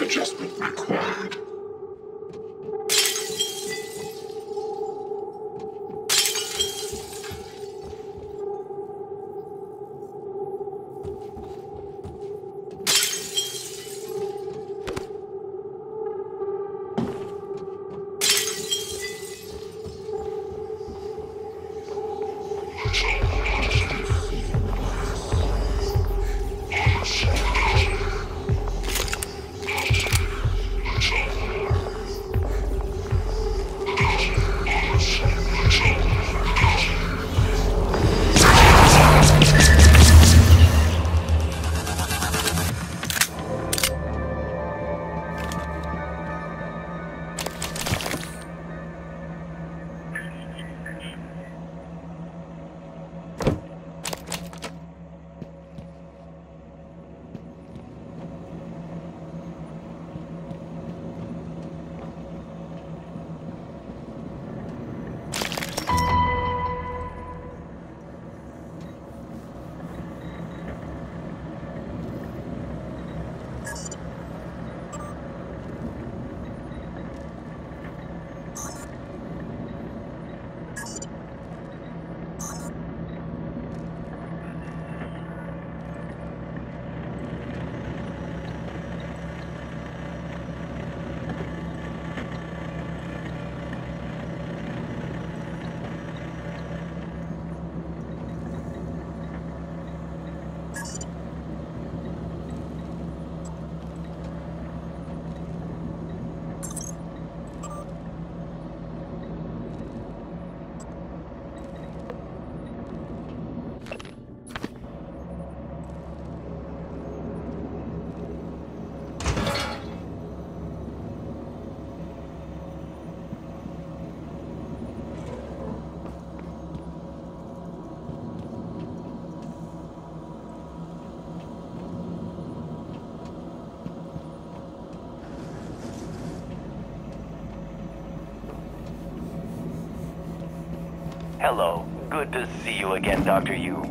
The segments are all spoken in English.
adjustment required. Hello. Good to see you again, Dr. Yu.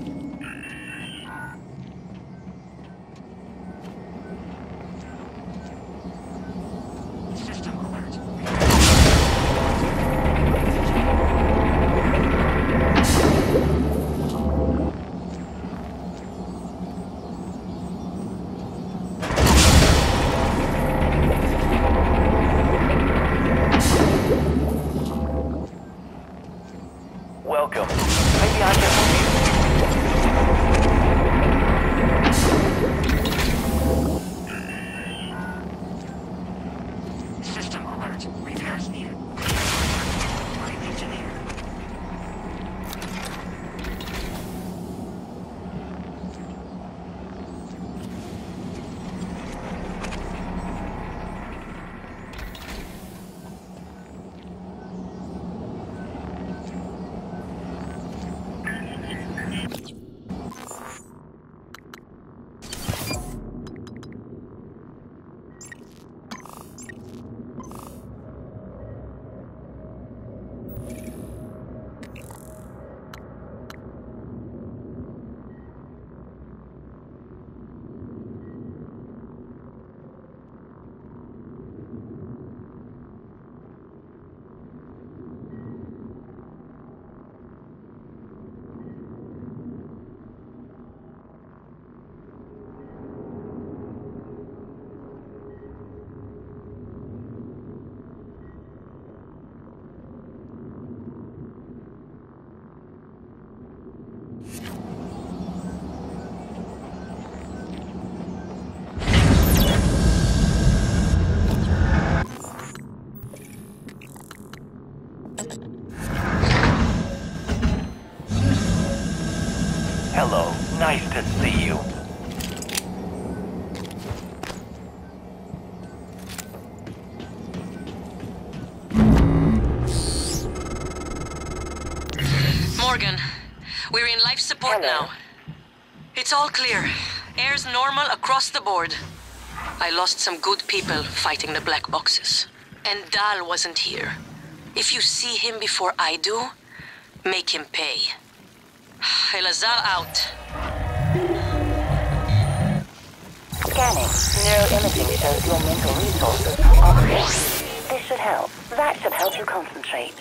Welcome. Maybe I can help you. System alert. Repairs needed. Prime engineer. Hello. Nice to see you. Morgan, we're in life support now. It's all clear. Air's normal across the board. I lost some good people fighting the black boxes. And Dahl wasn't here. If you see him before I do, make him pay. Elazar out. Scanning. Neuroimaging shows your mental resources are full. This should help. That should help you concentrate.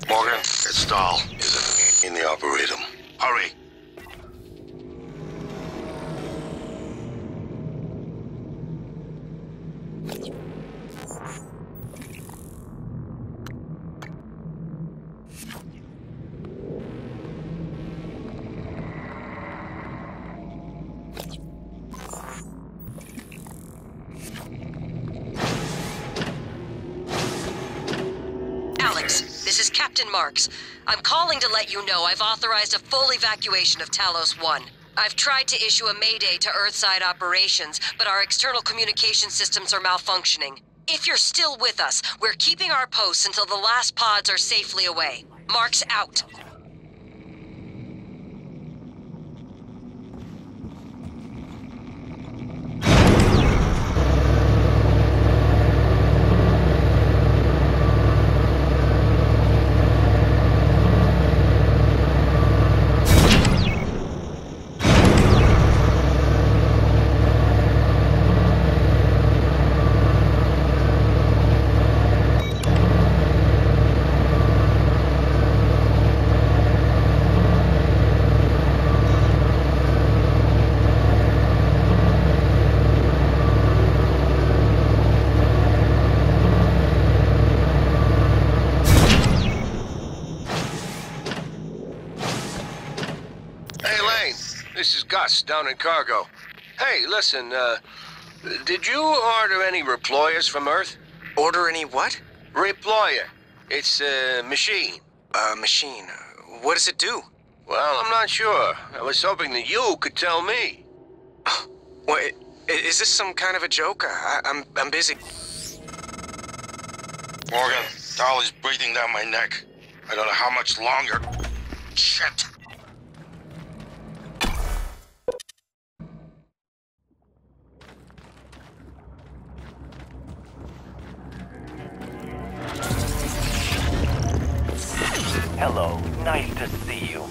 Morgan, it's Dahl. Is in the Arboretum. Hurry. Alex, this is Captain Marks. I'm calling to let you know I've authorized a full evacuation of Talos 1. I've tried to issue a mayday to Earthside operations, but our external communication systems are malfunctioning. If you're still with us, we're keeping our posts until the last pods are safely away. Marks out. This is Gus, down in cargo. Hey, listen, did you order any reployers from Earth? Order any what? Reployer. It's a machine. Machine. What does it do? Well, I'm not sure. I was hoping that you could tell me. What? Is this some kind of a joke? I'm busy. Morgan, Dahl is breathing down my neck. I don't know how much longer. Shit. Hello, nice to see you.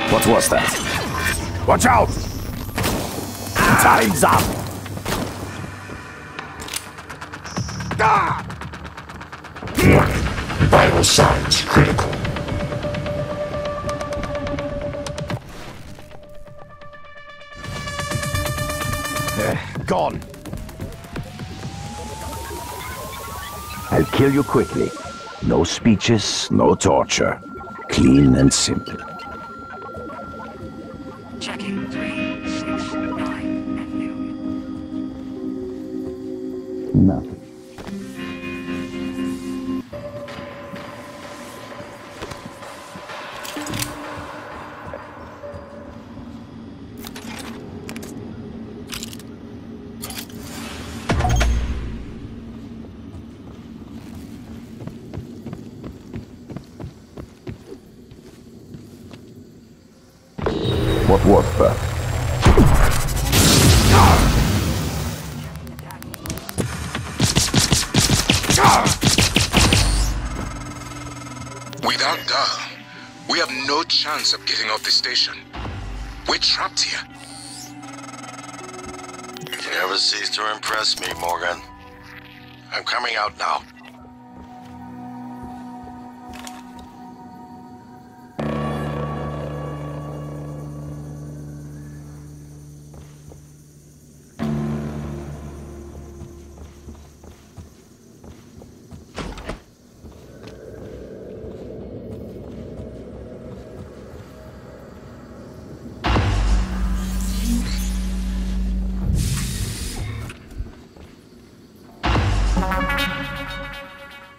What was that? Watch out! Time's up! Vital signs critical. Gone. I'll kill you quickly. No speeches, no torture. Clean and simple. Checking 369 and new. Nothing. What was that? Without Dahl, we have no chance of getting off the station. We're trapped here. You never cease to impress me, Morgan. I'm coming out now.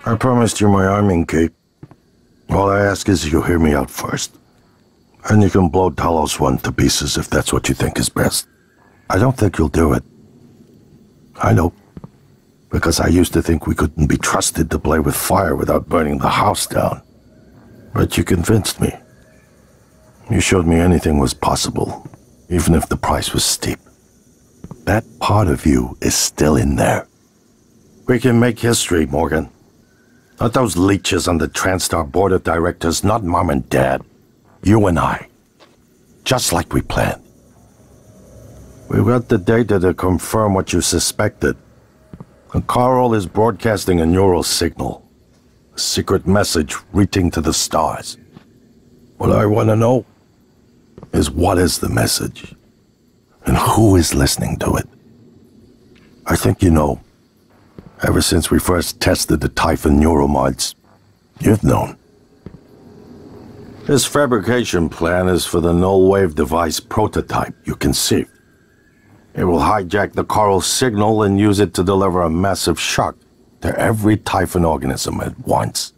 I promised you my arming cape. All I ask is you hear me out first. And you can blow Talos 1 to pieces if that's what you think is best. I don't think you'll do it. I know. Because I used to think we couldn't be trusted to play with fire without burning the house down. But you convinced me. You showed me anything was possible, even if the price was steep. That part of you is still in there. We can make history, Morgan. Not those leeches on the TranStar board of directors, not Mom and Dad. You and I. Just like we planned. We've got the data to confirm what you suspected. And Carl is broadcasting a neural signal. A secret message reaching to the stars. What I want to know is what is the message? And who is listening to it? I think you know. Ever since we first tested the Typhon neuromods, you've known. This fabrication plan is for the null-wave device prototype you conceived. It will hijack the Carl signal and use it to deliver a massive shock to every Typhon organism at once.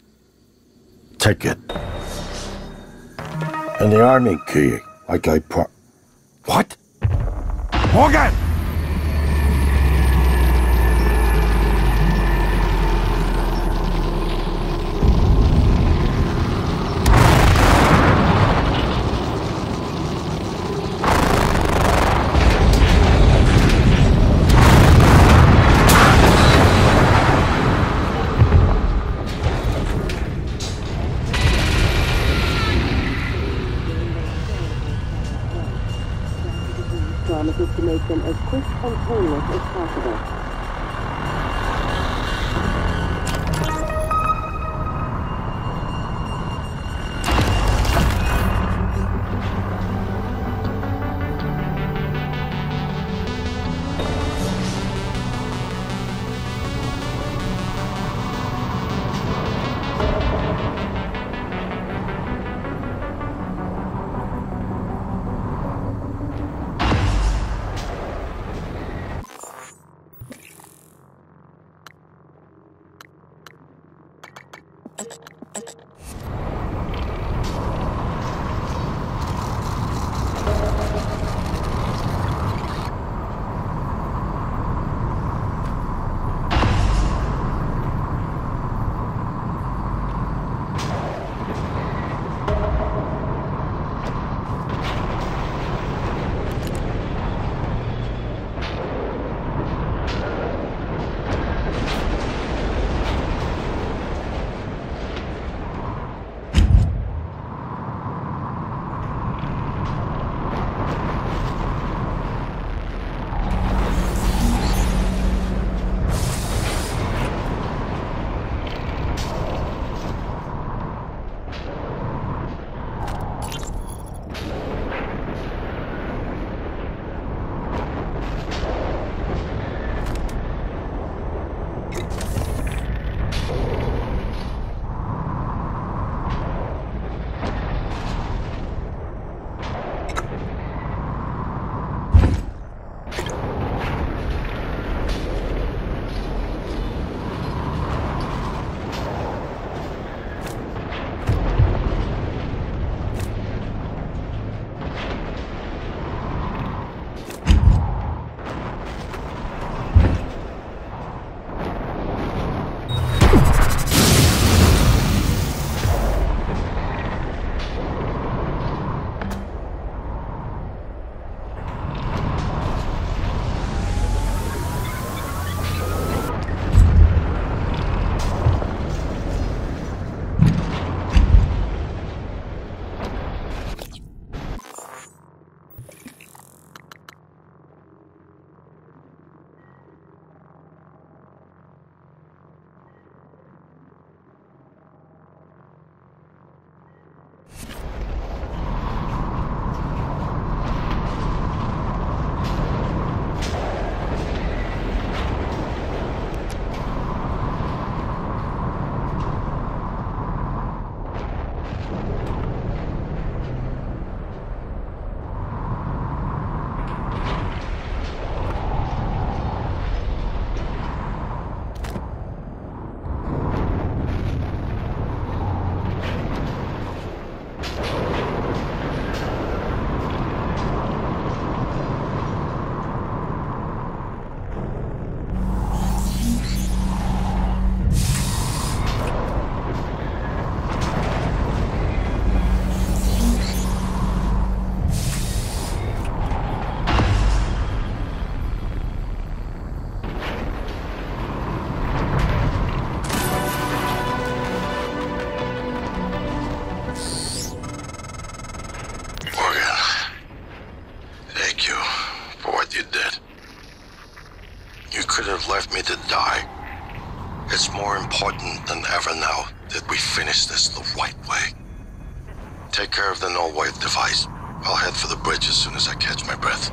Take it. And the army key, like I What? Morgan! Promises to make them as quick and painless as possible. have left me to die. It's more important than ever now that we finish this the right way. Take care of the null-wave device. I'll head for the bridge as soon as I catch my breath.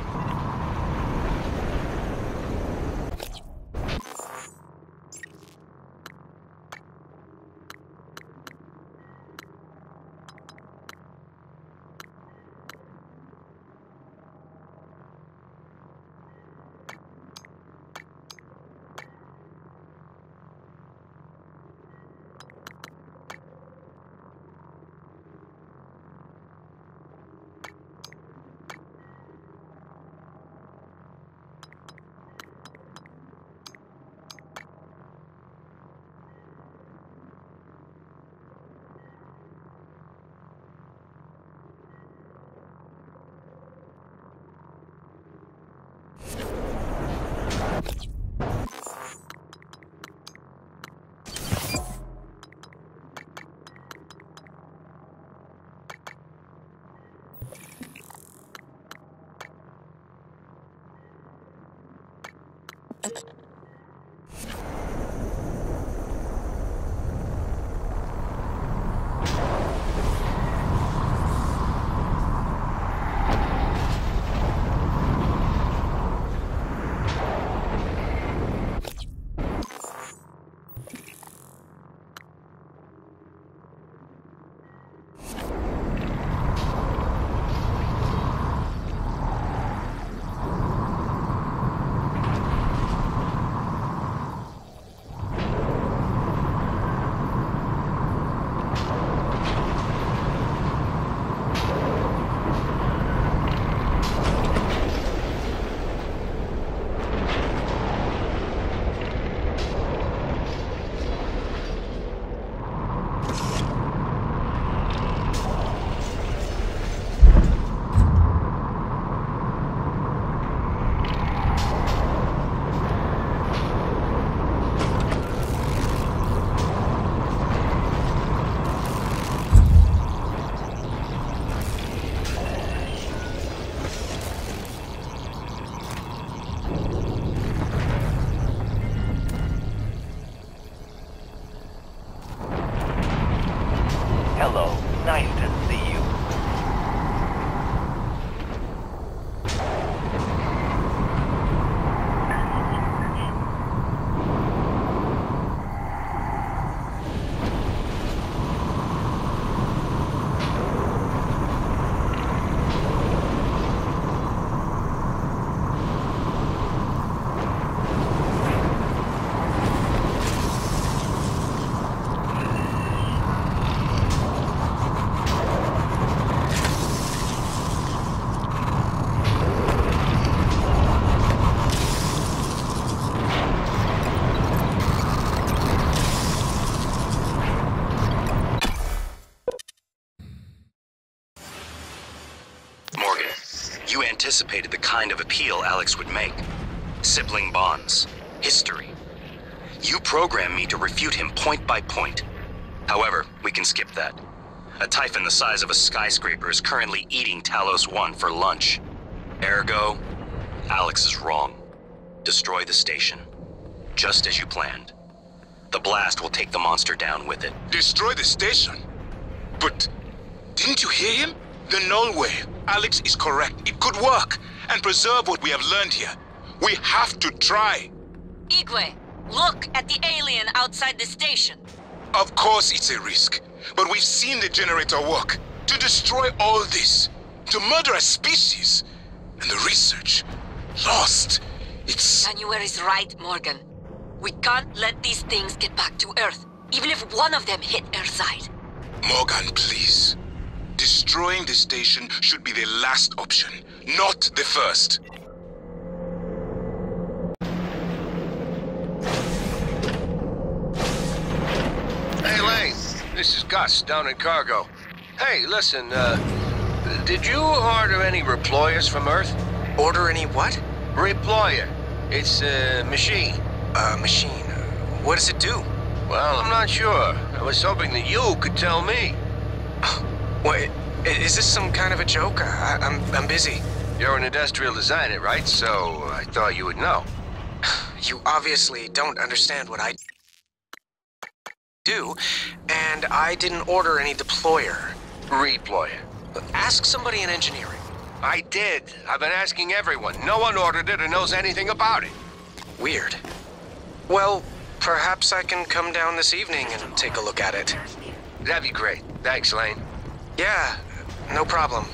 Hello. Nice to see you. You anticipated the kind of appeal Alex would make. Sibling bonds. History. You programmed me to refute him point by point. However, we can skip that. A Typhon the size of a skyscraper is currently eating Talos 1 for lunch. Ergo, Alex is wrong. Destroy the station. Just as you planned. The blast will take the monster down with it. Destroy the station? But didn't you hear him? The null wave. Alex is correct. It could work and preserve what we have learned here. We have to try. Igwe, look at the alien outside the station. Of course it's a risk, but we've seen the generator work. To destroy all this, to murder a species, and the research lost. It's... January is right, Morgan. We can't let these things get back to Earth, even if one of them hit Earthside. Morgan, please. Destroying the station should be the last option, not the first. Hey, Lane. This is Gus, down in cargo. Hey, listen, did you order any reployers from Earth? Order any what? Reployer. It's a machine. Machine. What does it do? Well, I'm not sure. I was hoping that you could tell me. Wait, is this some kind of a joke? I'm busy. You're an industrial designer, right? So I thought you would know. you obviously don't understand what I do, and I didn't order any deployer. Redeployer. Ask somebody in engineering. I did. I've been asking everyone. No one ordered it or knows anything about it. Weird. Well, perhaps I can come down this evening and take a look at it. That'd be great. Thanks, Lane. Yeah, no problem.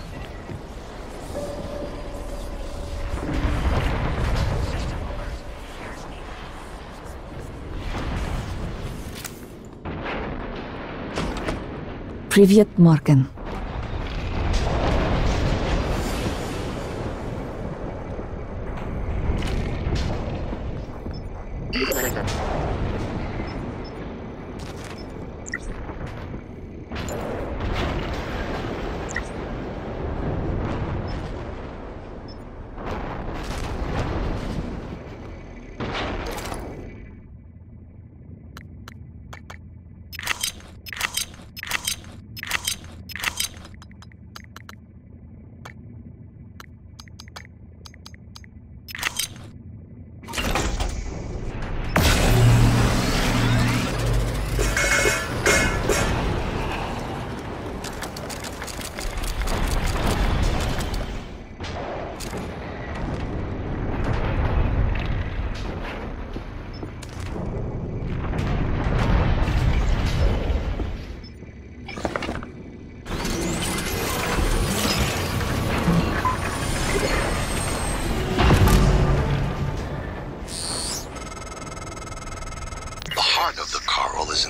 Привет, Morgan.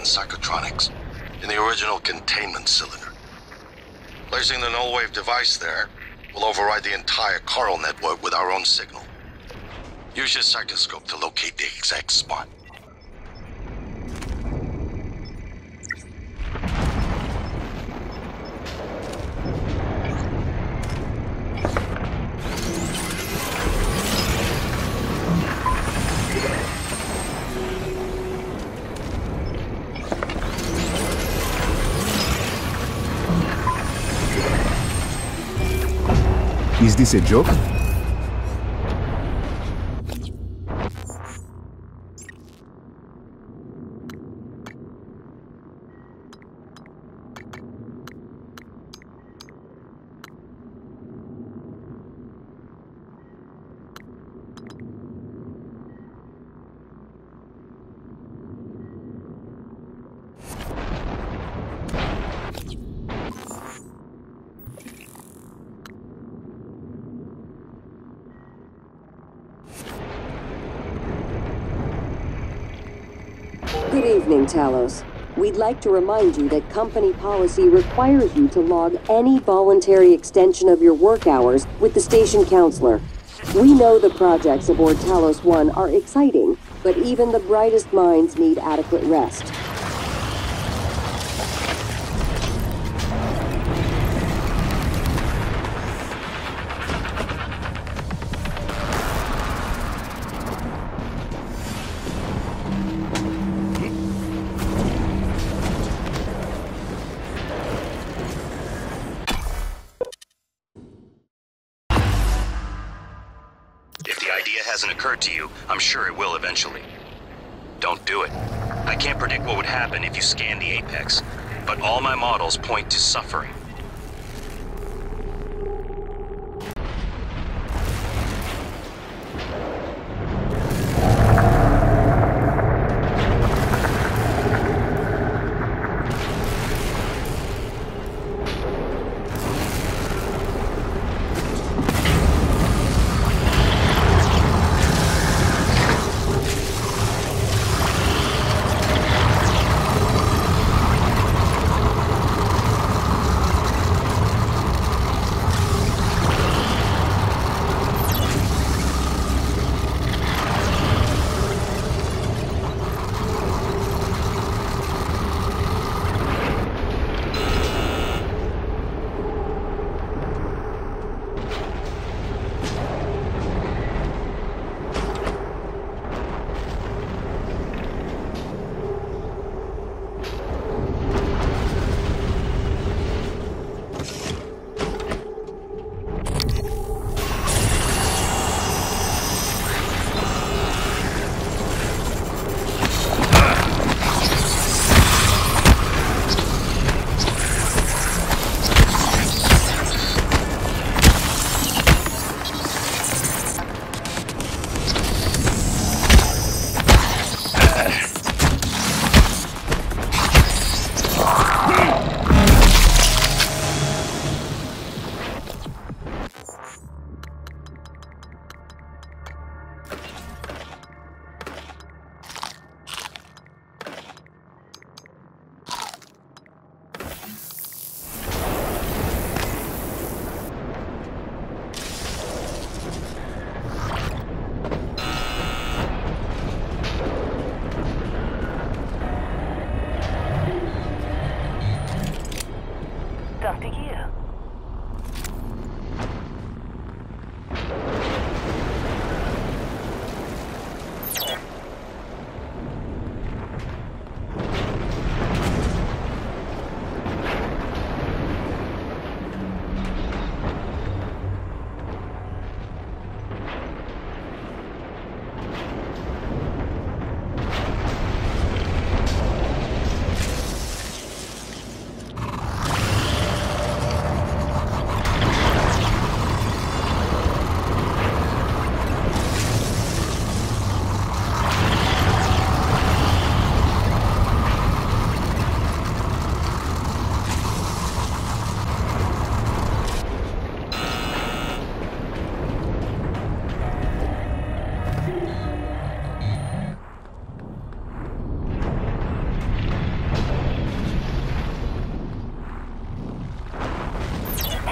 Psychotronics in the original containment cylinder. Placing the null-wave device there will override the entire Carl network with our own signal. Use your psychoscope to locate the exact spot. Is this a joke? Good evening, Talos. We'd like to remind you that company policy requires you to log any voluntary extension of your work hours with the station counselor. We know the projects aboard Talos 1 are exciting, but even the brightest minds need adequate rest. Hasn't occurred to you, I'm sure it will eventually. Don't do it. I can't predict what would happen if you scan the Apex, but all my models point to suffering.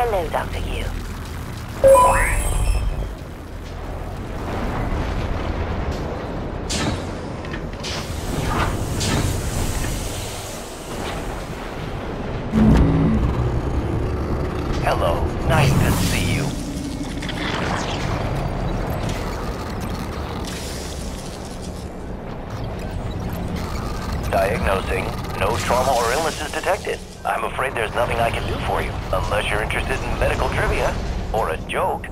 Hello, Dr. Yu. Hello. Nice to see you. Diagnosing. No trauma or illnesses detected. I'm afraid there's nothing I can do for you, unless you're interested in medical trivia or a joke.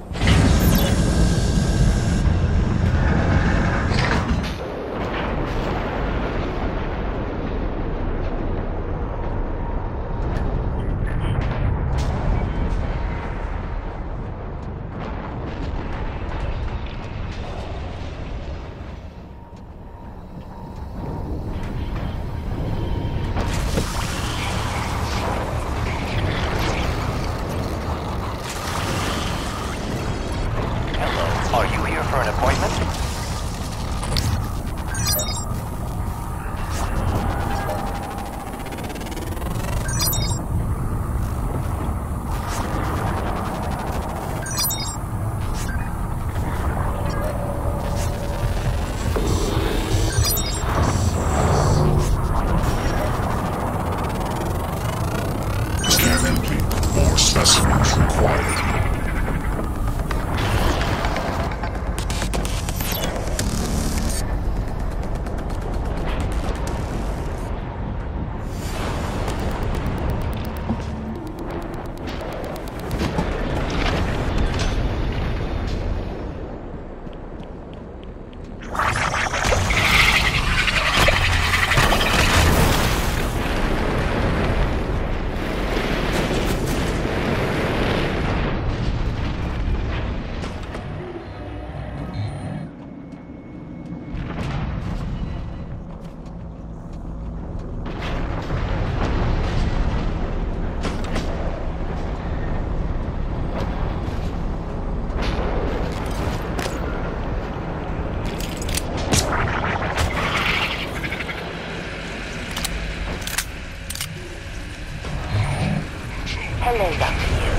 Are you here for an appointment? Scan empty. More specimens required. Hello, Dr. Yu.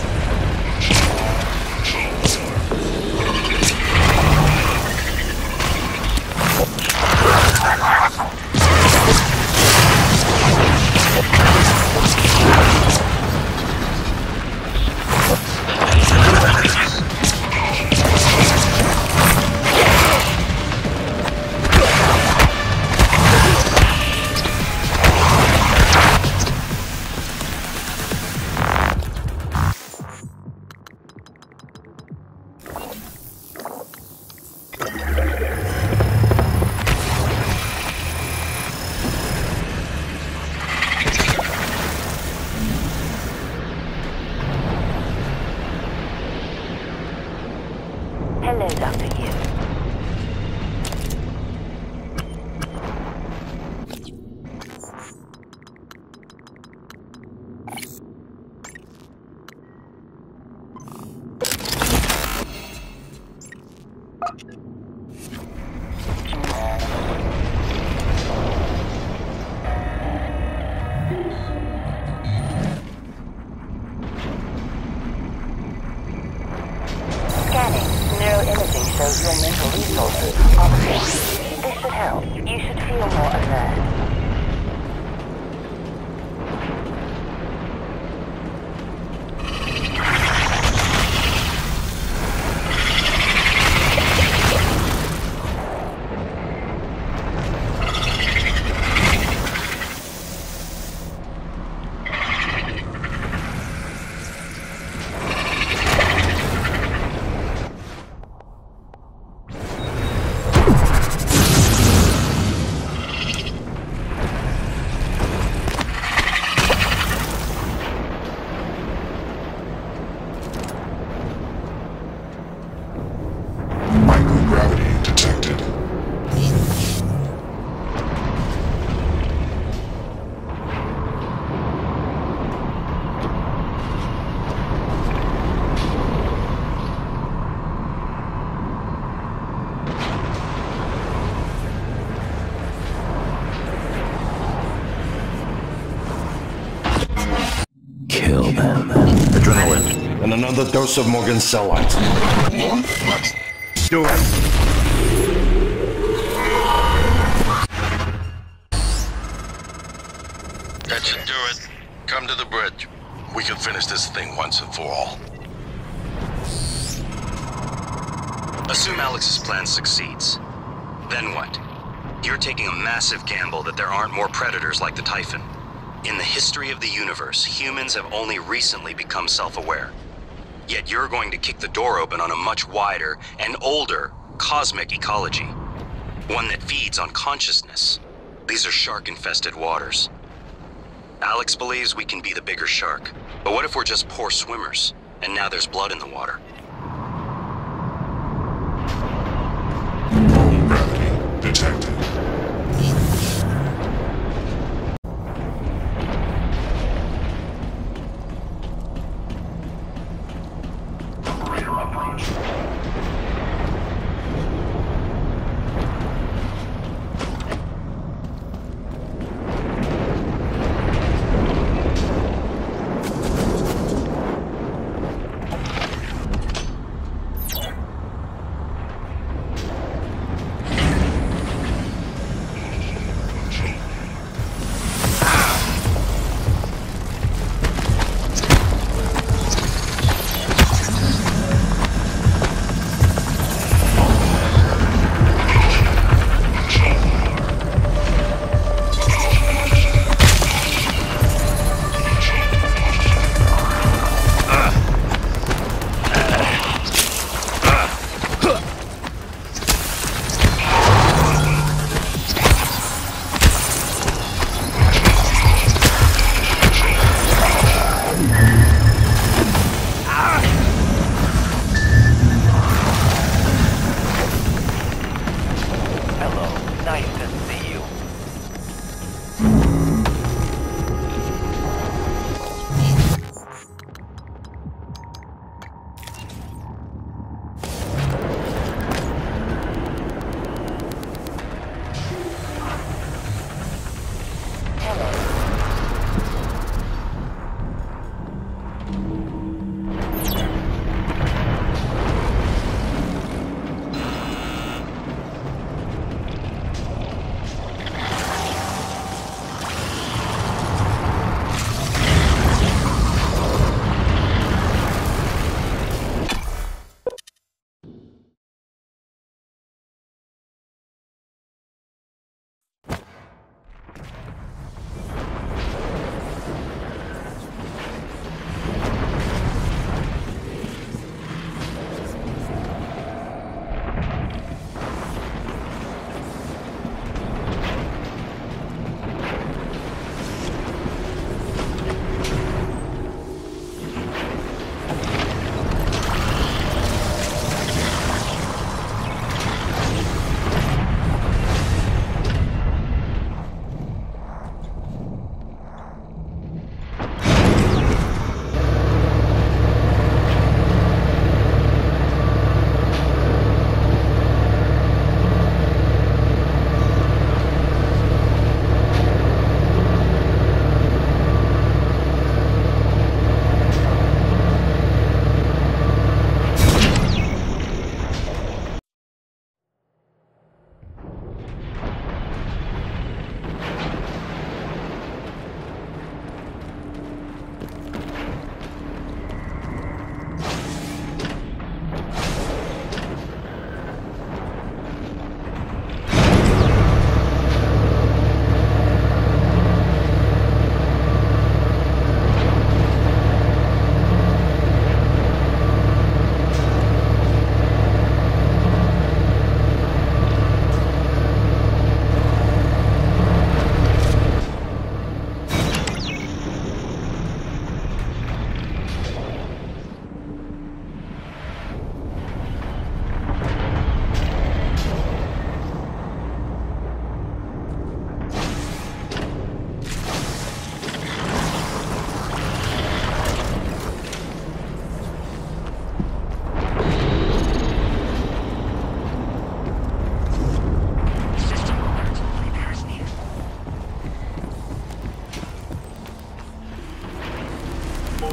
Hello, Dr. Yu. Scanning. Neuroimaging shows your mental resources are full. This should help. You should feel more alert. Microgravity detected. Kill them. Adrenaline. and another dose of Morgan's cell lines. Let's do it. That should do it. Come to the bridge. We can finish this thing once and for all. Assume Alex's plan succeeds. Then what? You're taking a massive gamble that there aren't more predators like the Typhon. In the history of the universe, humans have only recently become self-aware. Yet you're going to kick the door open on a much wider and older cosmic ecology. One that feeds on consciousness. These are shark-infested waters. Alex believes we can be the bigger shark. But what if we're just poor swimmers, and now there's blood in the water? Null gravity detected. Operator approach.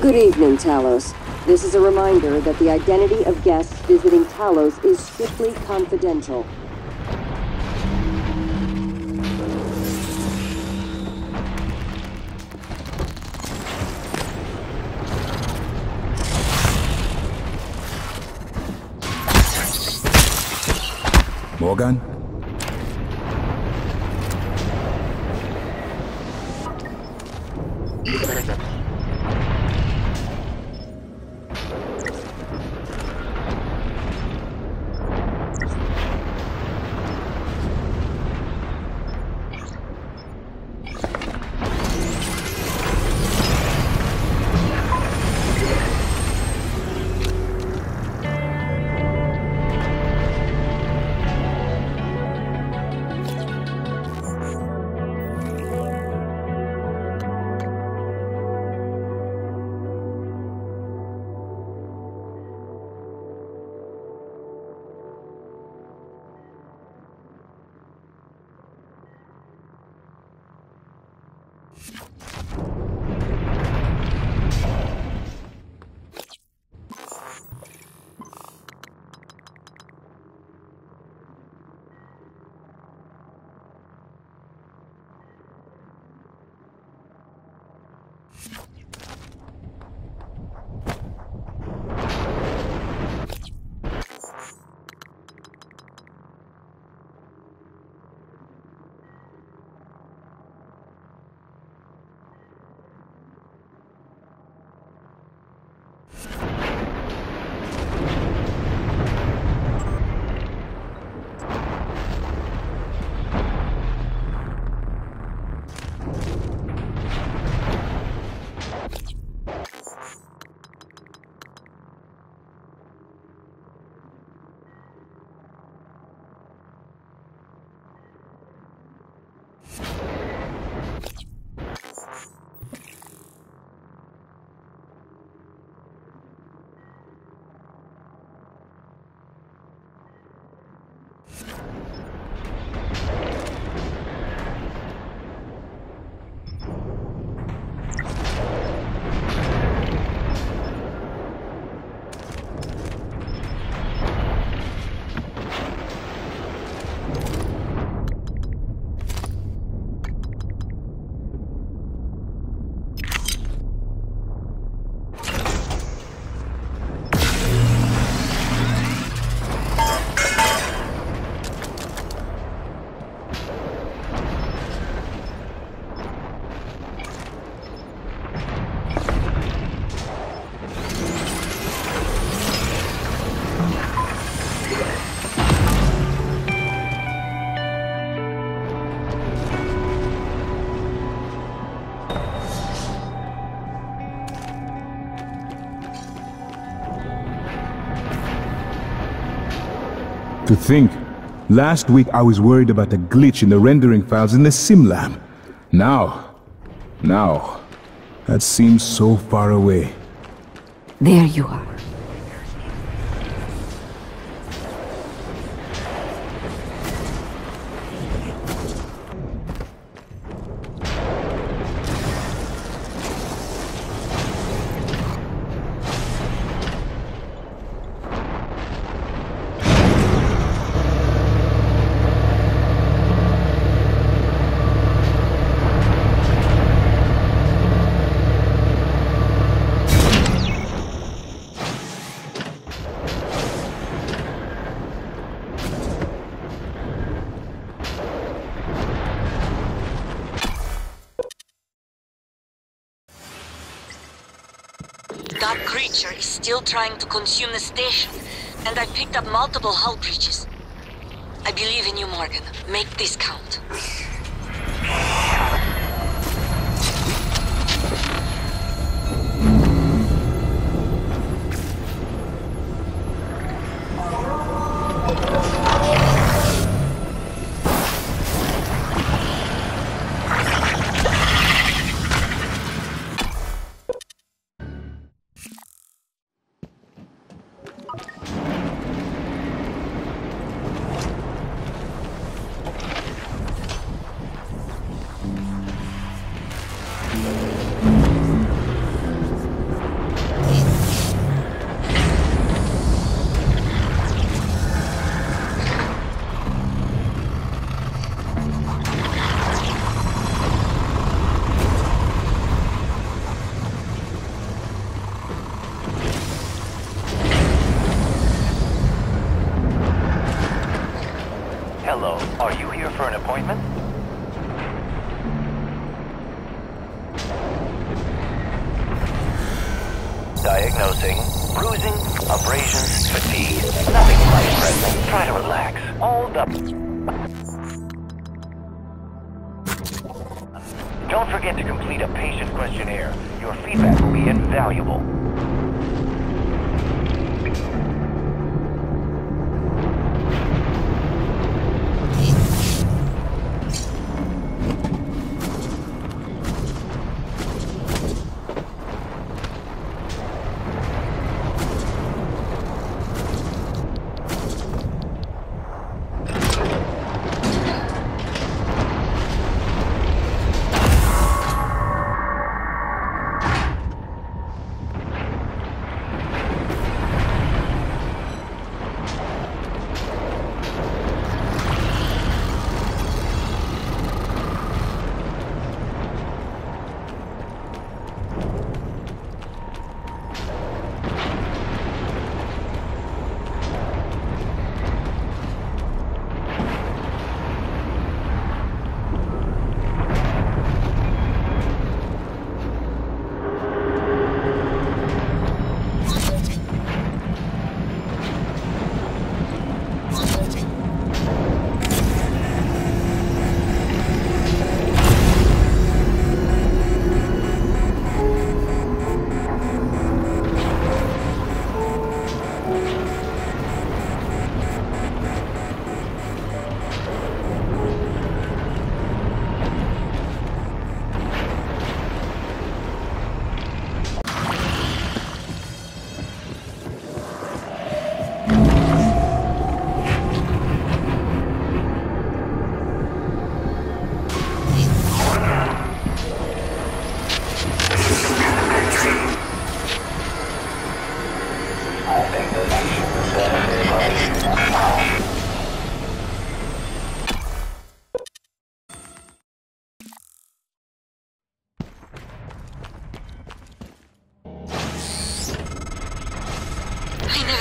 Good evening, Talos. This is a reminder that the identity of guests visiting Talos is strictly confidential. Morgan? To think, last week I was worried about a glitch in the rendering files in the SimLab. Now, that seems so far away. There you are. That creature is still trying to consume the station, and I picked up multiple hull breaches. I believe in you, Morgan. Make this count. Diagnosing bruising, abrasions, fatigue. Nothing life-threatening. Try to relax. All done. Don't forget to complete a patient questionnaire. Your feedback will be invaluable.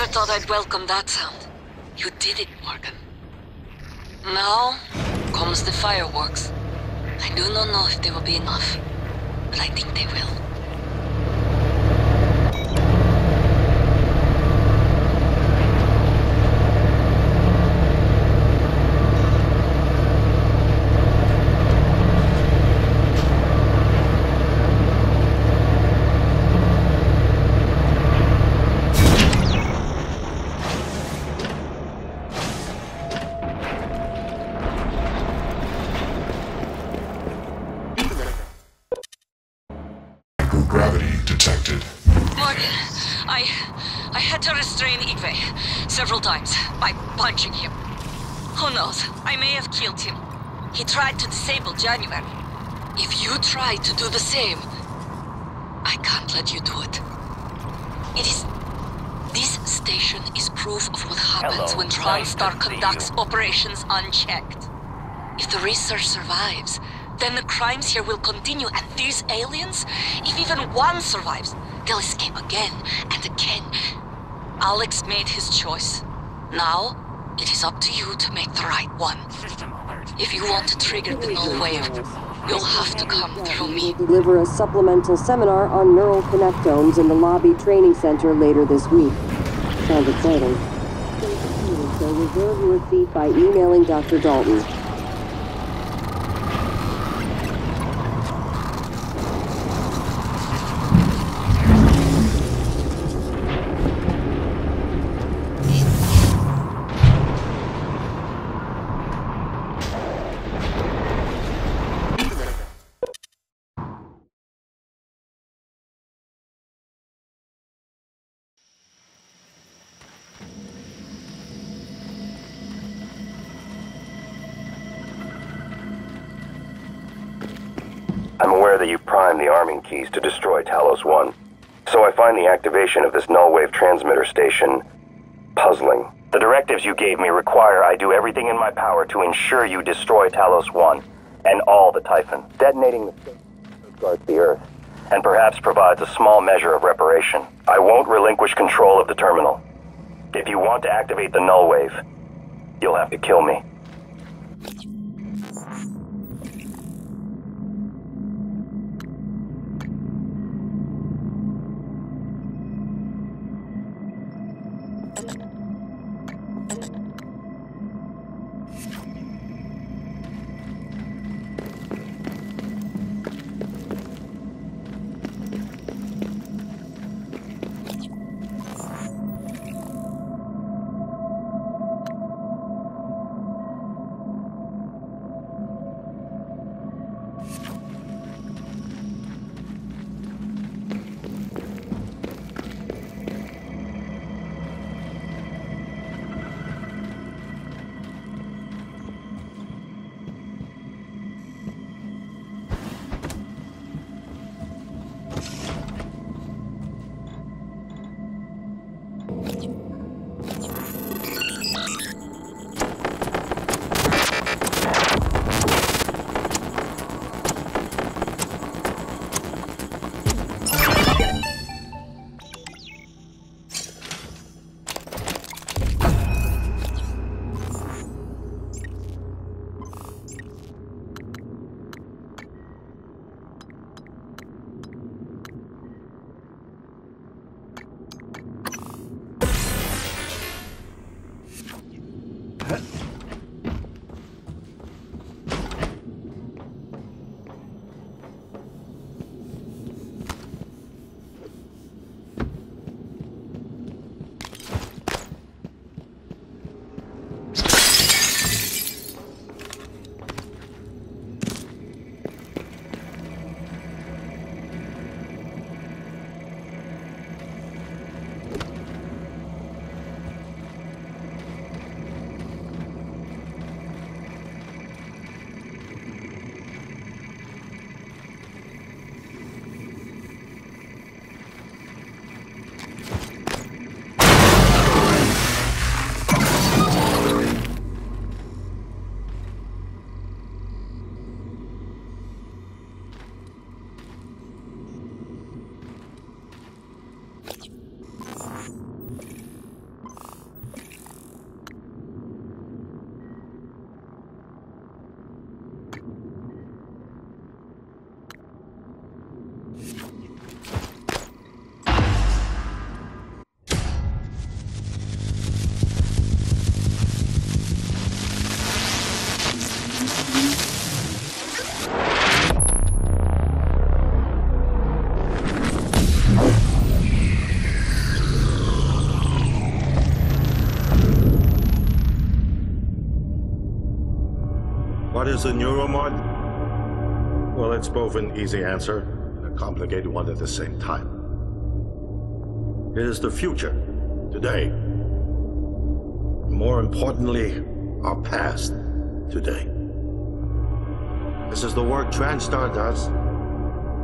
Thought I'd welcome that sound. You did it, Morgan. Now comes the fireworks. I do not know if they will be enough, but I think they will. Gravity detected. Morgan, I had to restrain Igwe several times by punching him. Who knows? I may have killed him. He tried to disable January. If you try to do the same, I can't let you do it. This station is proof of what happens when TranStar conducts operations unchecked. If the research survives, then the crimes here will continue, and these aliens, if even one survives, they'll escape again and again. Alex made his choice. Now, it is up to you to make the right one. If you want to trigger the null wave, you'll have to come through me. We'll deliver a supplemental seminar on neural connectomes in the Lobby Training Center later this week. Sounds exciting. So reserve your seat by emailing Dr. Dalton. I'm aware that you primed the arming keys to destroy Talos 1, so I find the activation of this null-wave transmitter station puzzling. The directives you gave me require I do everything in my power to ensure you destroy Talos 1 and all the Typhon. Detonating the station safeguards the Earth, and perhaps provides a small measure of reparation. I won't relinquish control of the terminal. If you want to activate the null wave, you'll have to kill me. is a neuromod? Well, it's both an easy answer and a complicated one at the same time. It is the future, today. More importantly, our past, today. This is the work TranStar does.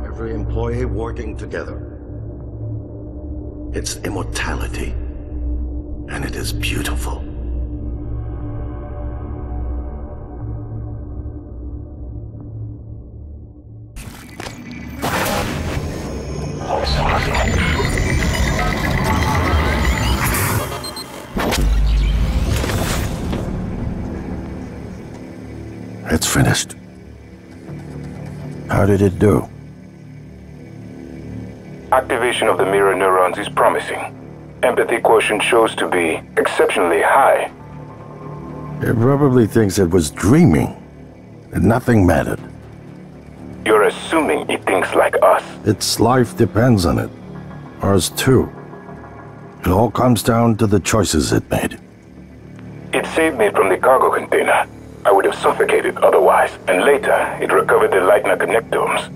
Every employee working together. It's immortality, and it is beautiful. It's finished. How did it do? Activation of the mirror neurons is promising. Empathy quotient shows to be exceptionally high. It probably thinks it was dreaming, and nothing mattered. You're assuming it thinks like us. Its life depends on it. Ours too. It all comes down to the choices it made. It saved me from the cargo container. I would have suffocated otherwise, and later it recovered the Leitner connectomes.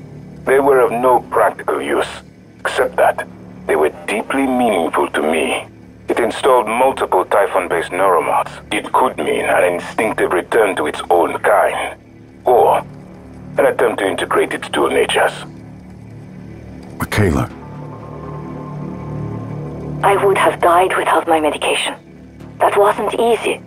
They were of no practical use, except that they were deeply meaningful to me. It installed multiple Typhon-based neuromods. It could mean an instinctive return to its own kind, or an attempt to integrate its dual natures. Michaela. I would have died without my medication. That wasn't easy.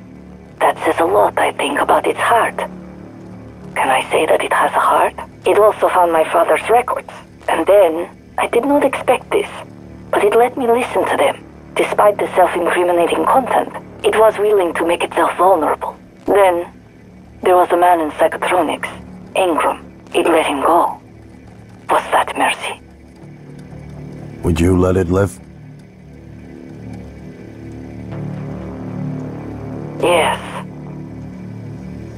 That says a lot, I think, about its heart. Can I say that it has a heart? It also found my father's records. And then, I did not expect this, but it let me listen to them. Despite the self-incriminating content, it was willing to make itself vulnerable. Then, there was a man in psychotronics, Ingram. It let him go. Was that mercy? Would you let it live? Yes.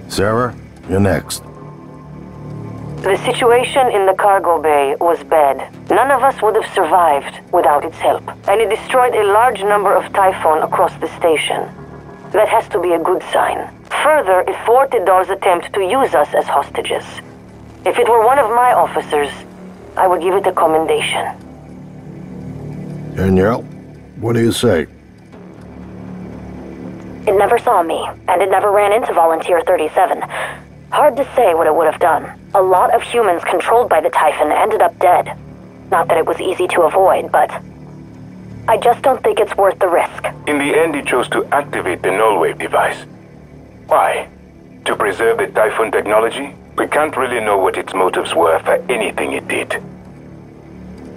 Sarah, you're next. The situation in the cargo bay was bad. None of us would have survived without its help, and it destroyed a large number of Typhon across the station. That has to be a good sign. Further, it thwarted Dar's attempt to use us as hostages. If it were one of my officers, I would give it a commendation. Danielle, what do you say? It never saw me, and it never ran into Volunteer 37. Hard to say what it would have done. A lot of humans controlled by the Typhon ended up dead. Not that it was easy to avoid, but I just don't think it's worth the risk. In the end, he chose to activate the null-wave device. Why? To preserve the Typhon technology? We can't really know what its motives were for anything it did.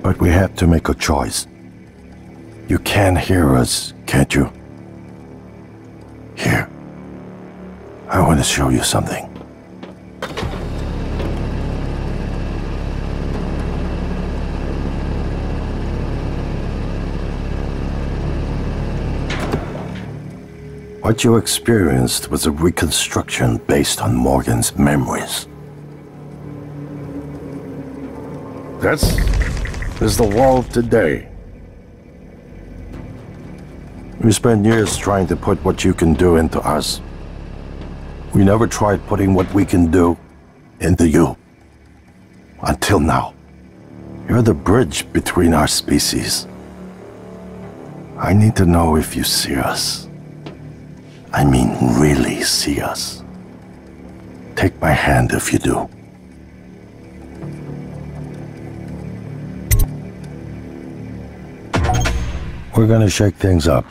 But we had to make a choice. You can hear us, can't you? Here. I want to show you something. What you experienced was a reconstruction based on Morgan's memories. This is the world today. We spent years trying to put what you can do into us. We never tried putting what we can do into you. Until now. You're the bridge between our species. I need to know if you see us. I mean, really see us. Take my hand if you do. We're gonna shake things up,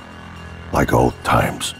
like old times.